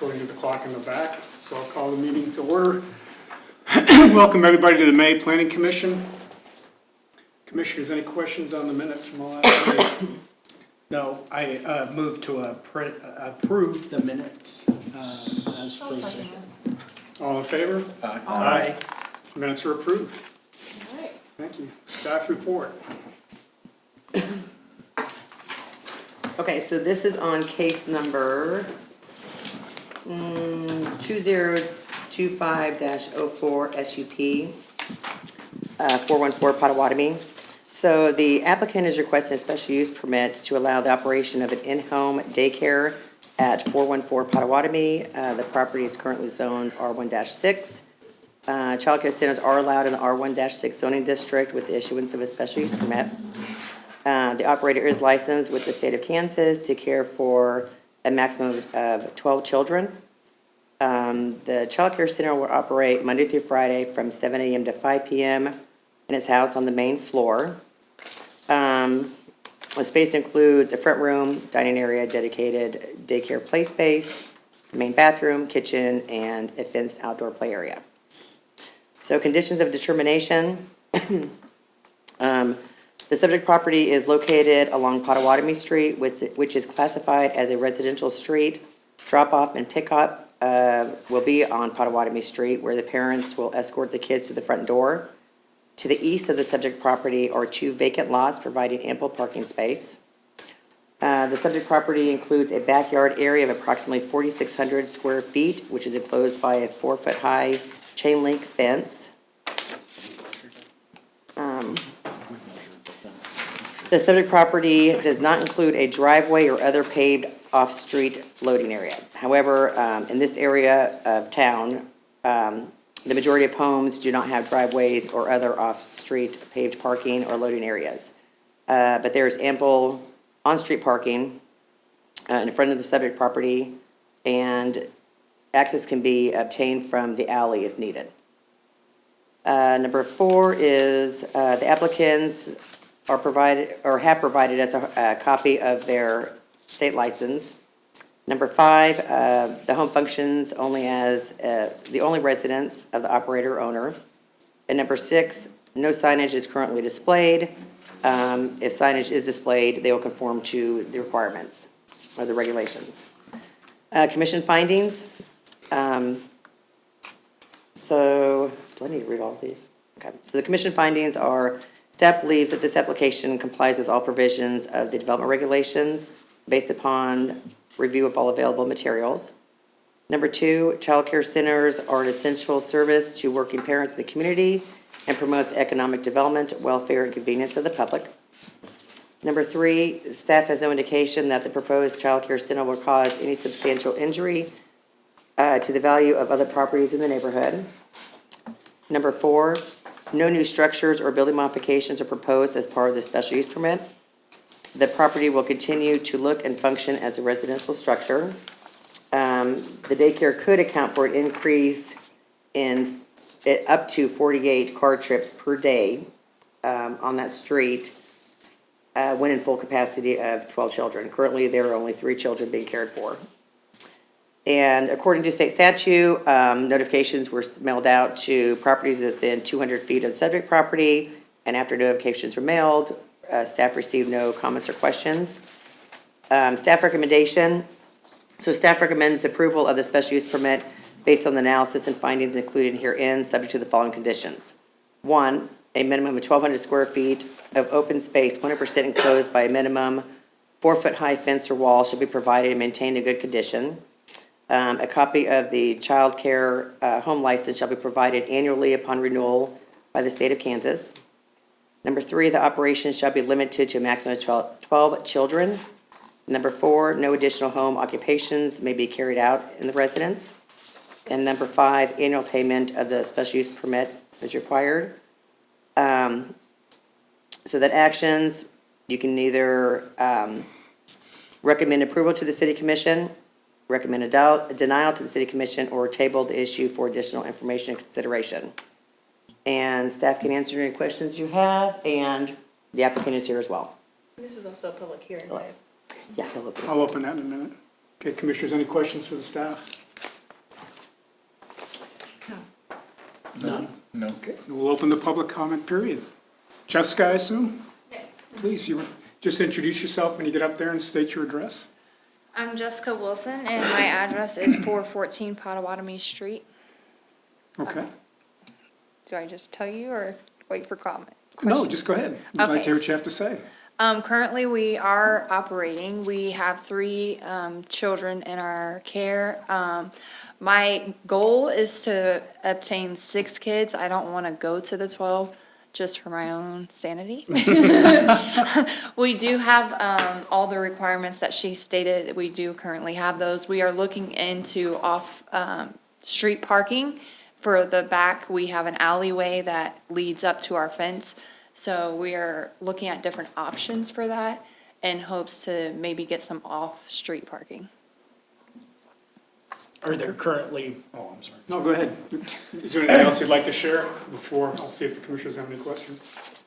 according to the clock in the back. So I'll call the meeting to order. Welcome everybody to the May Planning Commission. Commissioners, any questions on the minutes from the last meeting? No, I move to approve the minutes as presented. All in favor? Aye. Minutes are approved. All right. Thank you. Staff report. Okay, so this is on case number 2025-04 SUP 414 Potawatomi. So the applicant is requesting a special use permit to allow the operation of an in-home daycare at 414 Potawatomi. The property is currently zoned R1-6. Childcare centers are allowed in the R1-6 zoning district with the issuance of a special use permit. The operator is licensed with the state of Kansas to care for a maximum of 12 children. The child care center will operate Monday through Friday from 7 a.m. to 5 p.m. in its house on the main floor. The space includes a front room, dining area, dedicated daycare play space, main bathroom, kitchen, and a fenced outdoor play area. So conditions of determination. The subject property is located along Potawatomi Street, which is classified as a residential street. Drop-off and pickup will be on Potawatomi Street, where the parents will escort the kids to the front door. To the east of the subject property are 2 vacant lots providing ample parking space. The subject property includes a backyard area of approximately 4,600 square feet, which is enclosed by a 4-foot-high chain link fence. The subject property does not include a driveway or other paved off-street loading area. However, in this area of town, the majority of homes do not have driveways or other off-street paved parking or loading areas. But there's ample on-street parking in front of the subject property, and access can be obtained from the alley if needed. Number 4 is the applicants are provided or have provided us a copy of their state license. Number 5, the home functions only as the only residence of the operator or owner. And number 6, no signage is currently displayed. If signage is displayed, they will conform to the requirements or the regulations. Commission findings. So, do I need to read all of these? Okay. So the commission findings are: staff believes that this application complies with all provisions of the development regulations based upon review of all available materials. Number 2, child care centers are an essential service to working parents in the community and promote the economic development, welfare, and convenience of the public. Number 3, staff has no indication that the proposed child care center will cause any substantial injury to the value of other properties in the neighborhood. Number 4, no new structures or building modifications are proposed as part of the special use permit. The property will continue to look and function as a residential structure. The daycare could account for an increase in up to 48 car trips per day on that street when in full capacity of 12 children. Currently, there are only 3 children being cared for. And according to state statute, notifications were mailed out to properties within 200 feet of the subject property, and after notifications were mailed, staff received no comments or questions. Staff recommendation. So staff recommends approval of the special use permit based on the analysis and findings included herein, subject to the following conditions. 1, a minimum of 1,200 square feet of open space, 100% enclosed by a minimum 4-foot-high fence or wall should be provided and maintained in good condition. A copy of the child care home license shall be provided annually upon renewal by the state of Kansas. Number 3, the operation shall be limited to a maximum of 12 children. Number 4, no additional home occupations may be carried out in the residence. And number 5, annual payment of the special use permit is required. So that actions, you can either recommend approval to the city commission, recommend a denial to the city commission, or table the issue for additional information and consideration. And staff can answer any questions you have, and the applicant is here as well. This is also a public hearing, right? Yeah, he'll open it. I'll open that in a minute. Okay, commissioners, any questions for the staff? None. No. Okay, we'll open the public comment period. Jessica, I assume? Yes. Please, you just introduce yourself when you get up there and state your address. I'm Jessica Wilson, and my address is 414 Pottawatomie Street. Okay. Do I just tell you or wait for comment? No, Question? just go ahead. We'd like to Okay. hear what you have to say. Currently, we are operating. We have 3 children in our care. My goal is to obtain 6 kids. I don't want to go to the 12, just for my own sanity. We do have all the requirements that she stated. We do currently have those. We are looking into off street parking. For the back, we have an alleyway that leads up to our fence. So we are looking at different options for that in hopes to maybe get some off-street parking. Are there currently, I'm sorry. No, go ahead. Is there anything else you'd like to share before, I'll see if the commissioners have any questions?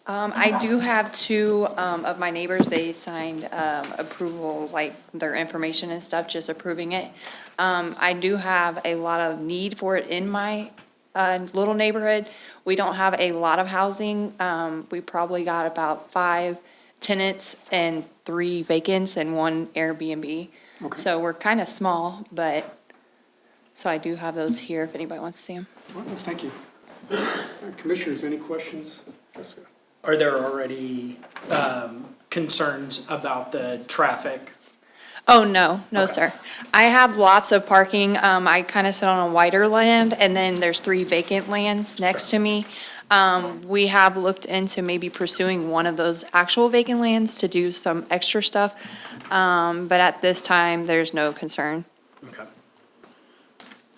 I do have 2 of my neighbors, they signed approval, like their information and stuff, just approving it. I do have a lot of need for it in my little neighborhood. We don't have a lot of housing. We probably got about 5 tenants and 3 vacants and 1 Airbnb. Okay. So we're kind of small, but, so I do have those here if anybody wants to see them. Well, thank you. Commissioners, any questions? Jessica? Are there already concerns about the traffic? Oh, no, no, Okay. sir. I have lots of parking. I kind of sit on a wider land, and then there's 3 vacant lands next to me. We have looked into maybe pursuing one of those actual vacant lands to do some extra stuff. But at this time, there's no concern. Okay.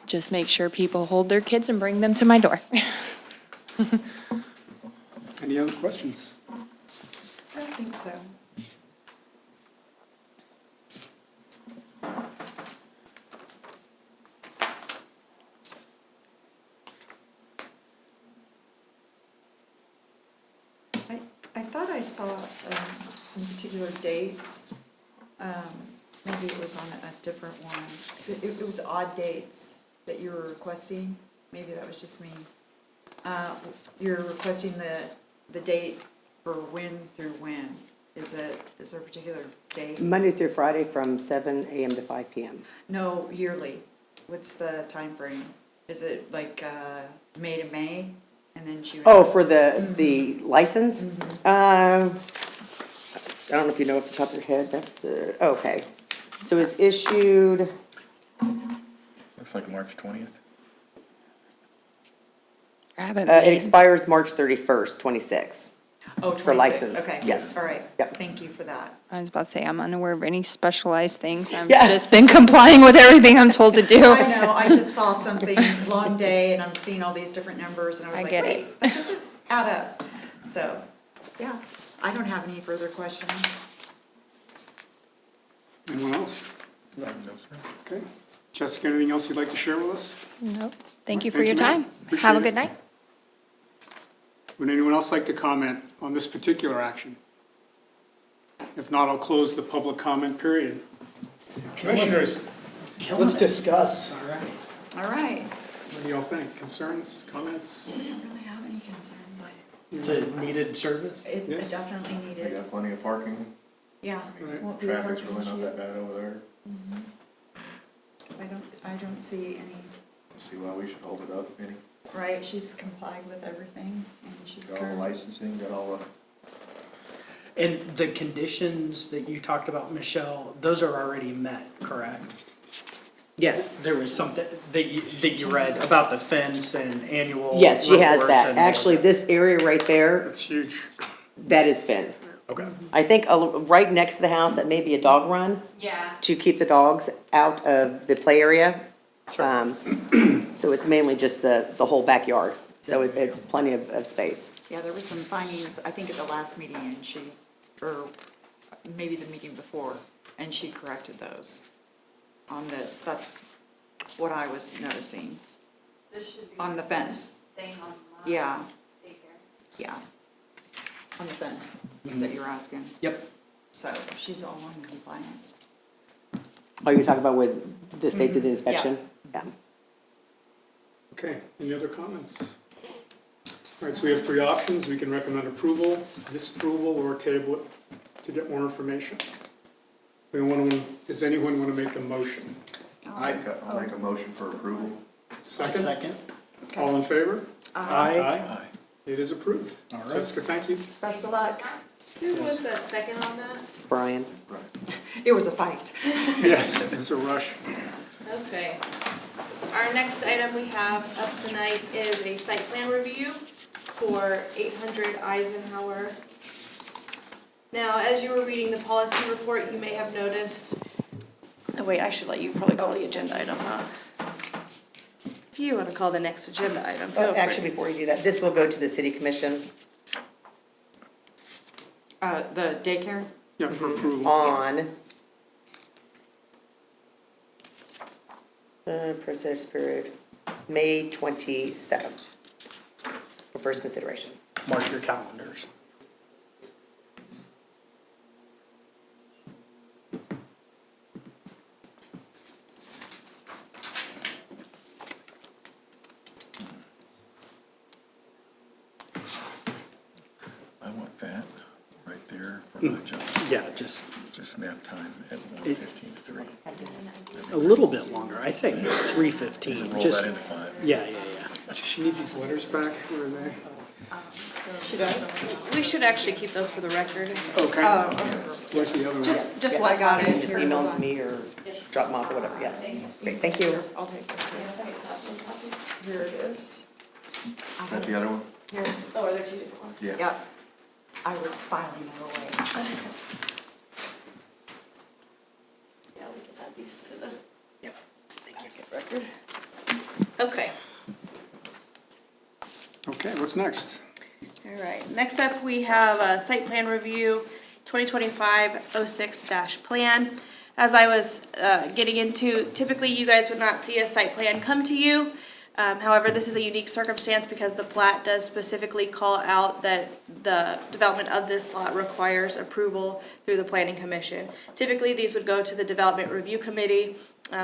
Just make sure people hold their kids and bring them to my door. Any other questions? I don't think so. I thought I saw some particular dates. Maybe it was on a different one. It was odd dates that you were requesting. Maybe that was just me. You're requesting the date for when through when. Is there a particular date? Monday through Friday from 7 a.m. to 5 p.m. No, yearly. What's the time frame? Is it like May to May? And then she would. Oh, for the license? I don't know if you know off the top of your head, that's the, okay. So it's issued, Looks like March 20th. I haven't it been. expires March 31st, 26. Oh, for 26, license, okay. yes. All right, Yep. thank you for that. I was about to say, I'm unaware of any specialized things. I've Yeah. just been complying with everything I'm told to do. I know, I just saw something, long day, and I'm seeing all these different numbers, and I was I like, get wait, it. that doesn't add up. So, yeah, I don't have any further questions. Anyone else? No, sir. Okay. Jessica, anything else you'd like to share with us? Nope. Thank you for Thank your you, ma'am. time. Appreciate Have a it. good night. Would anyone else like to comment on this particular action? If not, I'll close the public comment period. Commissioners, let's discuss. All right. All right. What do y'all think? Concerns, comments? I don't really have any concerns. It's a needed service? It Yes. definitely They needed, got plenty of parking. yeah. Right. Won't be a Traffic's parking really not issue. that bad over there. I don't see any, See why we should hold it up any. right, she's complied with everything, and she's Got all the current. licensing, got all the, And the conditions that you talked about, Michelle, those are already met, correct? Yes. There was something that you read about the fence and annual Yes, she has reports that. and- Actually, this area right there, That's huge. that is fenced. Okay. I think right next to the house, that may be a dog run Yeah. to keep the dogs out of the play area. So it's mainly just the whole backyard. So it's plenty of space. Yeah, there were some findings, I think at the last meeting, and or maybe the meeting before, and she corrected those on this. That's what I was noticing. This should be On the fence. Thing on Yeah, yeah. On the fence that you were asking. Yep. So she's all in compliance. Oh, you're talking about with the state did the inspection? Yeah. Okay, any other comments? All right, so we have three options. We can recommend approval, disapproval, or table it to get more information. Does anyone want to make a motion? I'll make a motion for approval. Second. All in favor? Aye. It is approved. All right. Jessica, thank you. Best of luck. Who was that second on that? Brian? It was a fight. Yes, it was a rush. Okay. Our next item we have up tonight is a site plan review for 800 Eisenhower. Now, as you were reading the policy report, you may have noticed, oh wait, I should let you probably call the agenda item, huh? If you want to call the next agenda item. go Oh, for it. actually, before you do that, this will go to the city commission The daycare? Yeah, for approval. on process period, May 27th, for first consideration. Mark your calendars. I want that right there for my job. Yeah, just Just nap time at 1:15 to 3. a little bit longer. I say 3:15. Roll Just that into 5. yeah. Does she need these letters back? Where are they? She does. We should actually keep those for the record. Okay. Where's the other one? Just what I got You can in just here. email them to me or drop them off or whatever, yes. Great, thank you. I'll take this. Here it is. Is that the other one? Here, Oh, are there two different ones? Yeah. yep. I was filing it away. Yeah, we can add these to the. Yep. Thank you. Record. Okay. Okay, what's next? All right, next up, we have a site plan review, 2025-06-plan. As I was getting into, typically you guys would not see a site plan come to you. However, this is a unique circumstance because the plat does specifically call out that the development of this lot requires approval through the planning commission. Typically, these would go to the development review committee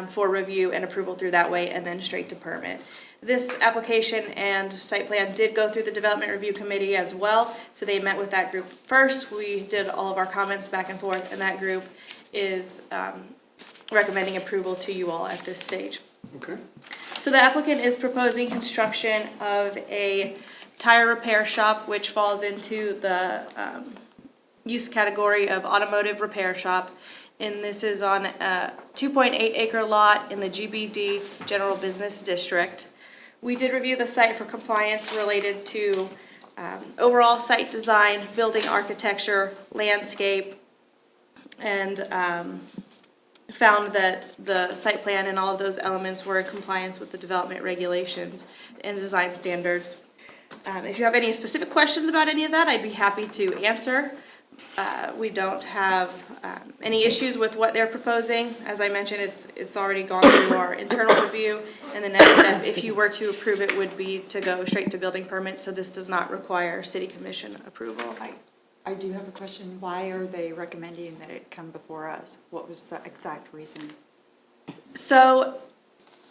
for review and approval through that way, and then straight to permit. This application and site plan did go through the development review committee as well, so they met with that group first. We did all of our comments back and forth, and that group is recommending approval to you all at this stage. Okay. So the applicant is proposing construction of a tire repair shop, which falls into the use category of automotive repair shop. And this is on a 2.8 acre lot in the GBD General Business District. We did review the site for compliance related to overall site design, building architecture, landscape, and found that the site plan and all of those elements were in compliance with the development regulations and design standards. If you have any specific questions about any of that, I'd be happy to answer. We don't have any issues with what they're proposing. As I mentioned, it's already gone through our internal review, and the next step, if you were to approve it, would be to go straight to building permits, so this does not require city commission approval. I do have a question. Why are they recommending that it come before us? What was the exact reason? So,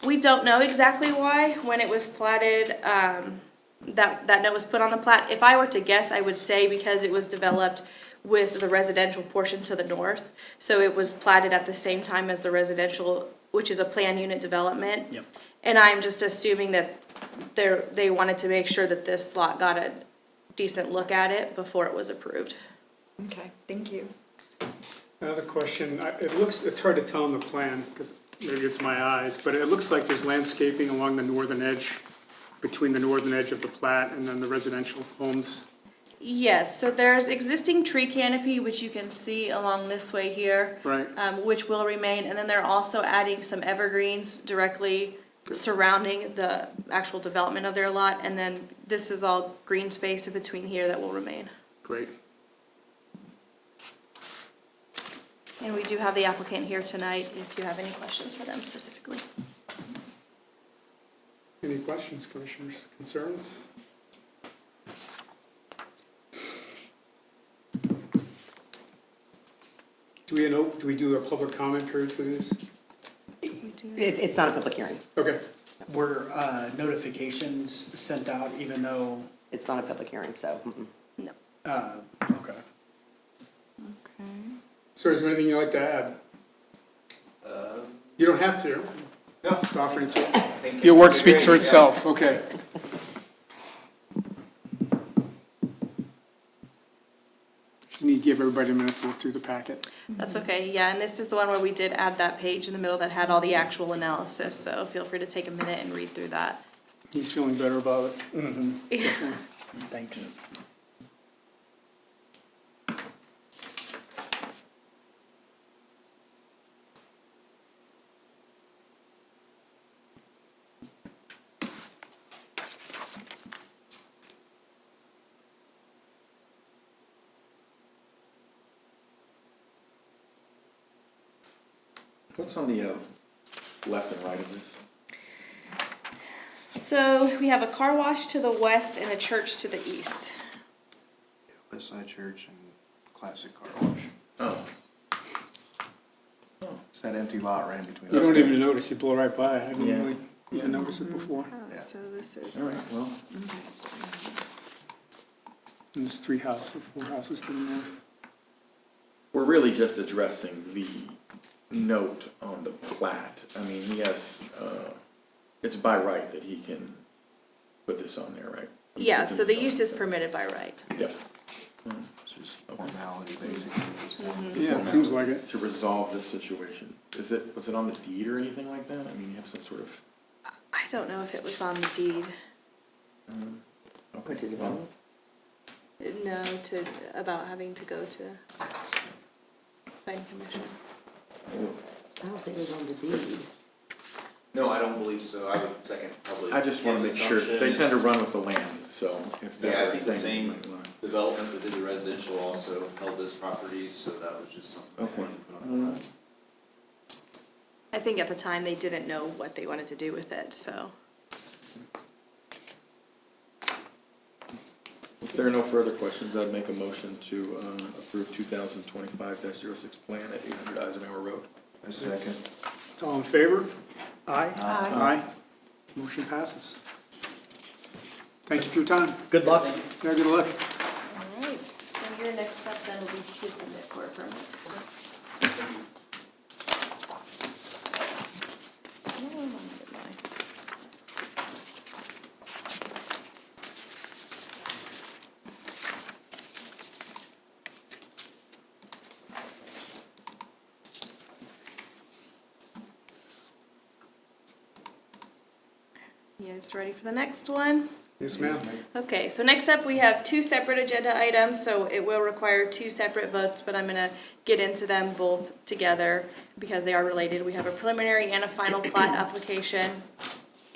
we don't know exactly why. When it was platted, that note was put on the plat. If I were to guess, I would say because it was developed with the residential portion to the north. So it was platted at the same time as the residential, which is a planned unit development. Yep. And I'm just assuming that they wanted to make sure that this lot got a decent look at it before it was approved. Okay, thank you. Another question, it's hard to tell on the plan, because maybe it's my eyes, but it looks like there's landscaping along the northern edge, between the northern edge of the plat and then the residential homes. Yes, so there's existing tree canopy, which you can see along this way here. Right. Which will remain, and then they're also adding some evergreens directly surrounding the actual development of their lot, and then this is all green space in between here that will remain. Great. And we do have the applicant here tonight if you have any questions for them specifically. Any questions, commissioners, concerns? Do we do a public comment period for this? It's not a public hearing. Okay, Were notifications sent out even though it's not a public hearing, so. No. Okay. Okay. Sir, is there anything you'd like to add? You don't have to. No. Just offering to. I think Your work it's speaks for great, yeah. itself, okay. Just need to give everybody a minute to look through the packet. That's okay, yeah, and this is the one where we did add that page in the middle that had all the actual analysis, so feel free to take a minute and read through that. He's feeling better about it. Thanks. What's on the left and right of this? So we have a car wash to the west and a church to the east. West Side Church and Classic Car Wash. Oh. It's that empty lot right in between. You don't even notice, you blow right by it. I didn't Yeah. really even notice it before. Yeah. So this is. All right, well, And there's 3 houses, 4 houses to the north. we're really just addressing the note on the plat. I mean, he has, it's by right that he can put this on there, right? Yeah, so the use is permitted by right. Yep. It's just formality, basically. at this point. Yeah, it seems like it. To resolve this situation. Was it on the deed or anything like that? I mean, you have some sort of, I don't know if it was on the deed. okay. To develop. No, about having to go to planning commission. I don't think it was on the deed. No, I don't believe so. I would second probably. I just want to make sure, they tend to run with the land, so if that Yeah, I were a think the thing, same you might wanna- development that did the residential also held this property, so that was just something. Okay. I think at the time they didn't know what they wanted to do with it, so. If there are no further questions, I'd make a motion to approve 2025-06 plan at 800 Eisenhower Road. A second. All in favor? Aye? Aye. Aye. Motion passes. Thank you for your time. Good luck. Yeah, good luck. All right, so your next step then will be to submit for a permit. Yes, ready for the next one? Yes, ma'am. Okay, so next up, we have 2 separate agenda items, so it will require 2 separate votes, but I'm gonna get into them both together because they are related. We have a preliminary and a final plat application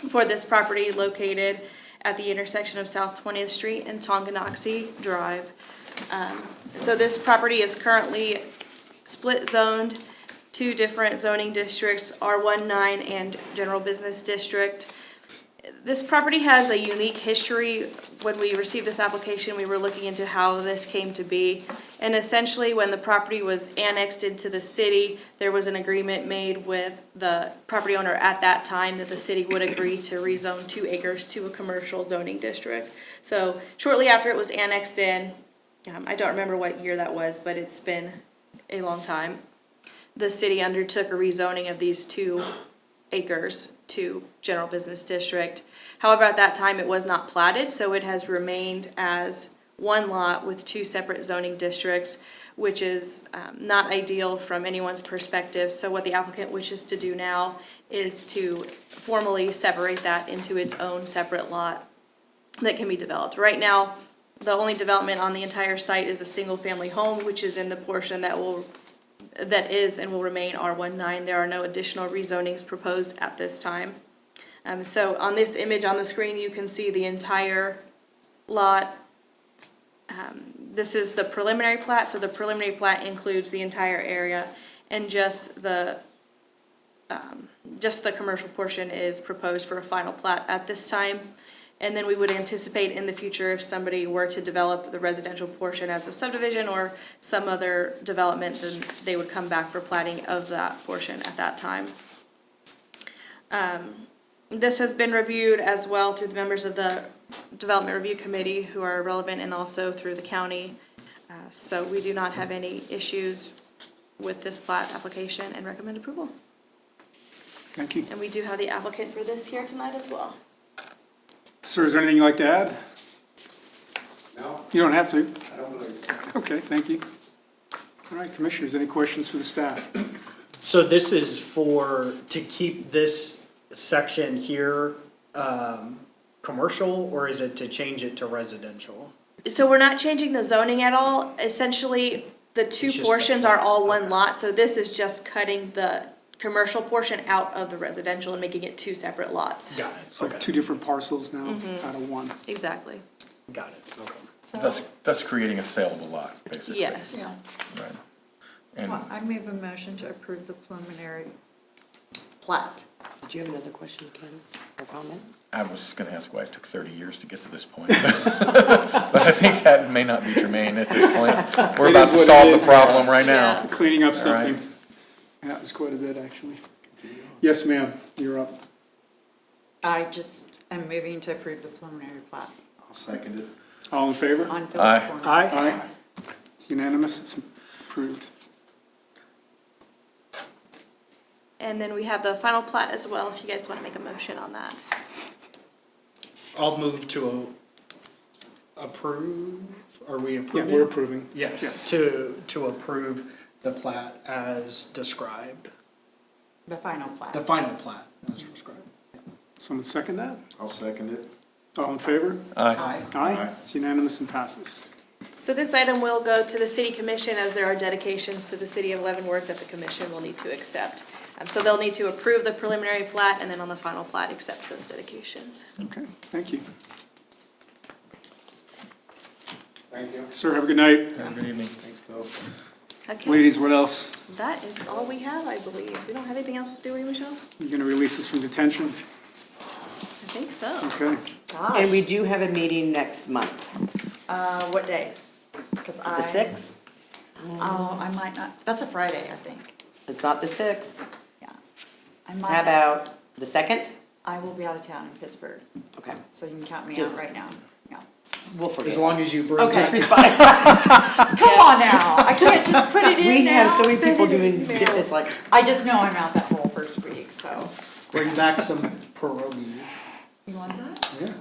for this property located at the intersection of South 20th Street and Tonganoxie Drive. So this property is currently split zoned, 2 different zoning districts, R19 and General Business District. This property has a unique history. When we received this application, we were looking into how this came to be. And essentially, when the property was annexed into the city, there was an agreement made with the property owner at that time that the city would agree to rezone 2 acres to a commercial zoning district. So shortly after it was annexed in, I don't remember what year that was, but it's been a long time, the city undertook a rezoning of these 2 acres to general business district. However, at that time, it was not platted, so it has remained as 1 lot with 2 separate zoning districts, which is not ideal from anyone's perspective. So what the applicant wishes to do now is to formally separate that into its own separate lot that can be developed. Right now, the only development on the entire site is a single-family home, which is in the portion that is and will remain R19. There are no additional rezonings proposed at this time. So on this image on the screen, you can see the entire lot. This is the preliminary plat, so the preliminary plat includes the entire area, and just the commercial portion is proposed for a final plat at this time. And then we would anticipate in the future, if somebody were to develop the residential portion as a subdivision or some other development, then they would come back for platting of that portion at that time. This has been reviewed as well through the members of the Development Review Committee who are relevant and also through the county. So we do not have any issues with this plat application and recommend approval. Thank you. And we do have the applicant for this here tonight as well. Sir, is there anything you'd like to add? No, You don't have to. I don't believe so. Okay, thank you. All right, commissioners, any questions for the staff? So this is to keep this section here, commercial, or is it to change it to residential? So we're not changing the zoning at all. Essentially, the two It's just the portions are all plat. one lot, so this is just cutting the commercial portion out of the residential and making it two separate lots. Got it, So okay, two different parcels now out of one. Exactly. got it, okay. Thus creating a saleable lot, basically. Yes. Right. And Well, I move a motion to approve the preliminary plat. Did you have another question, Ken, or comment? I was gonna ask why it took 30 years to get to this point. But I think that may not be germane at this point. We're It about is to what it solve the is. problem right now. Cleaning up right. something. Yeah, it was quite a bit, actually. Yes, ma'am, you're up. I just am moving to approve the preliminary plat I'll second it. All in favor? on Aye. Phil's Corner. Aye. It's unanimous, it's approved. And then we have the final plat as well, if you guys want to make a motion on that. I'll move to approve, are we Yeah, approving? we're approving. Yes, Yes. to approve the plat as described, The final plat. the final plat as described. Someone second that? I'll second it. All in favor? Aye. Aye. Aye. Aye. It's unanimous and passes. So this item will go to the city commission as there are dedications to the city of Leavenworth that the commission will need to accept. So they'll need to approve the preliminary plat and then on the final plat, accept those dedications. Okay, thank you. Thank you. Sir, have a good night. Have a good evening. Thanks, Bill. Okay, Ladies, what else? that is all we have, I believe. We don't have anything else to do, Michelle? You gonna release us from detention? I think so. Okay. And we do have a meeting next month. What day? Because Is it the 6th? Oh, I might not, that's a Friday, I think, It's not the 6th. yeah. I might. How about the 2nd? I will be out of town in Pittsburgh, Okay, so you can count me out Just- right now, yeah. we'll forget. As long as you bring. Okay. Just respond. Come on now, I can't just put it in We have now. so many send people it in doing, email. it's like, I just know I'm out that whole first week, so. Bring back some pierogies. You want that? Yeah.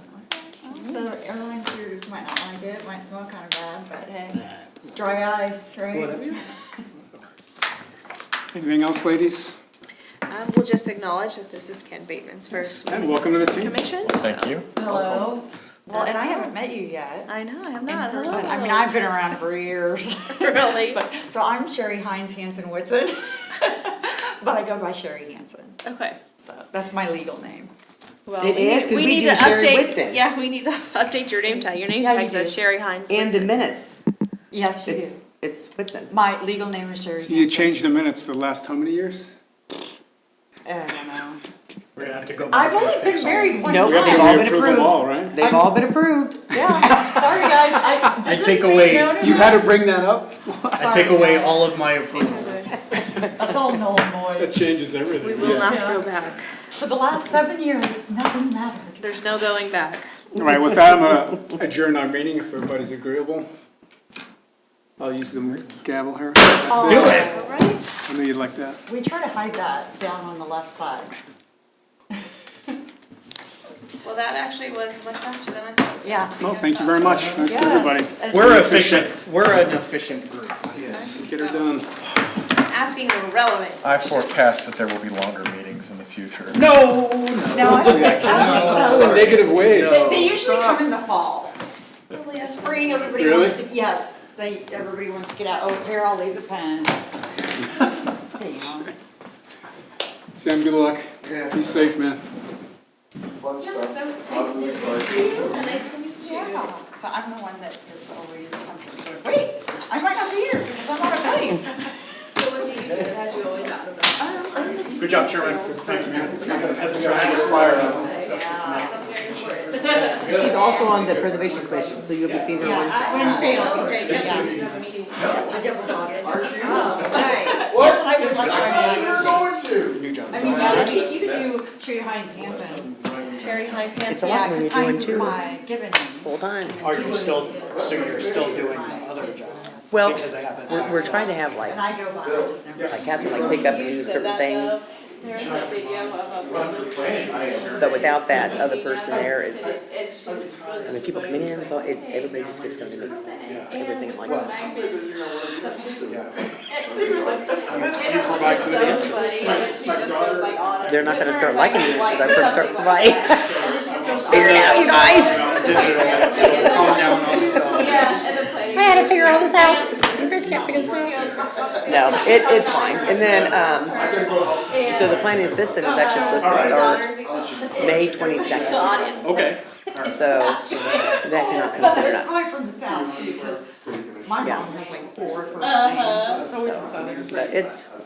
The airline crews might not like it, might smell kind of bad, but hey, dry ice, right? Whatever. Anything else, ladies? We'll just acknowledge that this is Ken Bateman's first And meeting welcome to the team. commission. Thank so- you. Hello. Well, and I haven't met you yet. I know, I have In not. person. I mean, I've been around for years. Really? But, so I'm Sherry Hines Hanson Whitson. But I go by Sherry Hanson, Okay. so that's my legal name. Well, It is, 'cause we need do to Sherry update. Whitson. Yeah, we need to update your name tag. Your name Yeah, you tag says do. Sherry Hines. and the Whitson. minutes, Yes, you it's, do. it's Whitson. My legal name is Sherry So Hanson. you changed the minutes for the last how many years? I don't know. We're gonna have to go back. I've and only been fix all married of one Nope. We have to They've all been reapprove them approved. all, right? They've all been approved. Yeah, sorry guys, I does this take mean away- no to You had to this? bring that up? I Sorry, take away guys. all of my approvals. That's all null and That void. changes We everything. will not Yeah. go back. For the last 7 years, nothing mattered. There's no going back. All right, with that, I'm gonna adjourn our meeting if everybody's agreeable. I'll use the gavel here. That's Do it. it. All right. I knew you'd like that. We try to hide that down on the left side. Well, that actually was much faster than I thought it was. Yeah. Well, thank you very much. Thanks to Yes. everybody. We're efficient, we're an efficient group. Let's get her done. Asking the relevant. I forecast that there will be longer meetings in the future. No, No, I don't think That's so. a negative wave. They usually come in the fall. Spring, everybody Really? wants to, yes, everybody wants to get out. Oh, here, I'll leave the pen. There you go. Sam, good luck. Yeah. Be safe, man. Fun stuff. Nice to meet you. Yeah, so I'm the one that is always constantly going, wait, I might not be here because I'm on a plane. So what do you do? Had you always out of that? good job, Sherman. Thank you, man. Yeah, that sounds very important. She's also on the Preservation Commission, so you'll be seeing her Wednesday. Wednesday, will be great, yeah. We do have a meeting. I double dog it. Nice. Yes, I would like my New job. I mean, you could do Cherry Heinz Hansen. Cherry Heinz It's Hansen. a lot Yeah, when because you're doing Heinz is two my given name. full time. Are you still, so you're still doing the other job? Well, Because I haven't. we're trying to have like, And I go by, I just never. like have to like pick up and do certain things, There's a video of but without that other person there, it's, I mean, people come in and everybody just keeps coming in. Everything like that. You provide good answers. They're not gonna start liking you, so I first start providing. Figure it out, you guys. Calm down on it. I had to figure all this out. You guys can't figure this out. No, it's fine. And then, so the planning assistant is actually supposed to start May 22nd. Okay. So that cannot But consider it's that. probably from the south too, because my Yeah. mom has like 4 first names. It's always a southern. But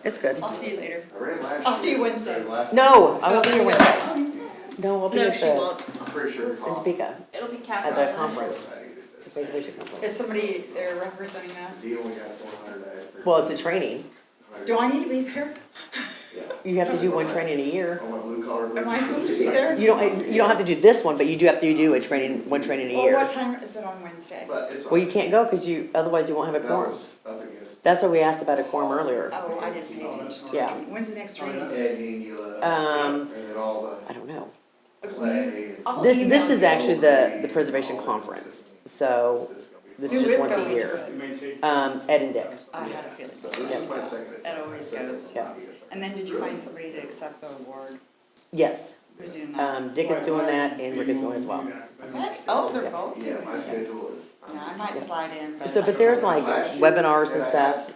it's good. I'll see you later. I'll see you Wednesday. No, I won't be here Wednesday. No, I'll be No, at she the, won't. in Topeka, It'll be at Catherine. the conference, the preservation conference. Is somebody there representing us? Well, it's a training. Do I need to be there? You have to do one training a year. Am I supposed to be there? You don't have to do this one, but you do have to do one training a Well, year. what time is it on Wednesday? Well, you can't go because otherwise you won't have a quorum. That's what we asked about a quorum earlier. Oh, I didn't pay attention to the Yeah. training. When's the next training? I don't know. I'll This email is you. actually the preservation conference, so this is Who just is once a going? year. Ed and Dick. I had a feeling. This is my second. That always goes. Yeah. And then did you find somebody to accept the award? Yes, Who's doing that? Dick is doing that and Rick is going as well. Okay. Oh, they're both Yeah, doing my it. schedule is. Yeah, I might slide in, but. So, but there's like webinars and stuff